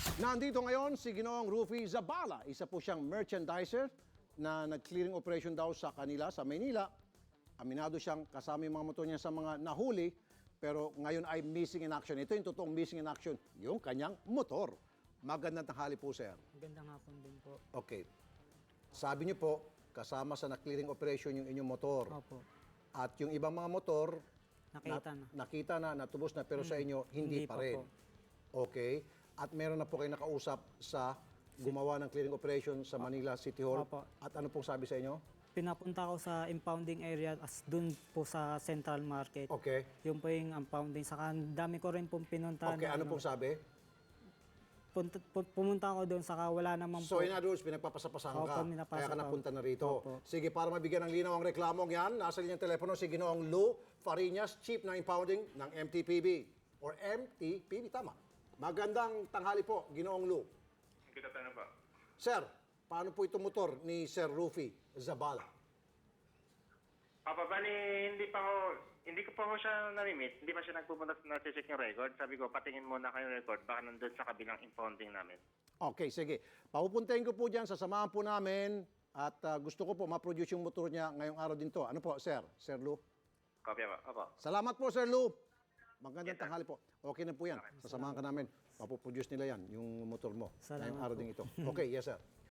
Nandito ngayon si Ginoong Rufy Zabala. Isa po siyang merchandiser na nag-clearing operation daw sa kanila sa Maynila. Aminado siyang kasama yung mga motor niya sa mga nahuli, pero ngayon ay missing in action. Ito yung totoong missing in action, yung kanyang motor. Magandang tanghali po, sir. Magandang hapon din po. Okay. Sabi niyo po, kasama sa na-clearing operation yung inyong motor. Opo. At yung ibang mga motor, Nakita na. natubos na, pero sa inyo, hindi pa pa rin. po. Okay. At meron na po kayo nakausap sa gumawa ng clearing operation sa Manila City Hall. Opo. At ano pong sabi sa inyo? Pinapunta ko sa impounding area as dun po sa Central Market. Okay. Yung po yung impounding. Saka ang dami ko rin pong pinuntahan. Okay, na ano pong sabi? Pumunta ako doon, saka wala naman So po. in other words, pinagpapasapasan Opo, ka. pinapasa Kaya ka pa. napunta na rito. Opo. Sige, para mabigyan ng linaw ang reklamong yan, nasa linyang telepono si Ginoong Lou Fariñas, Chief ng Impounding ng MTPB. Or MTPB, tama. Magandang tanghali po, Ginoong Lou. Kita tayo na ba? Sir, paano po itong motor ni Sir Rufy Zabala? Bali, hindi ko pa ho siya namimit. Hindi pa siya nagpupunta na check yung record. Sabi ko, patingin muna kayo yung record. Baka nandun sa kabilang impounding namin. Okay, sige. Papupuntahin ko po dyan, sasamahan po namin at gusto ko po ma-produce yung motor niya ngayong araw din to. Ano po, Sir? Sir Lou? Kopya ba? Opo. Salamat po, Sir Lou. Magandang Yes, sir. tanghali po. Okay na po yan. Sasamahan ka namin. Papuproduce nila yan, yung motor mo. Salamat ngayong araw po. din ito. Okay, yes, sir.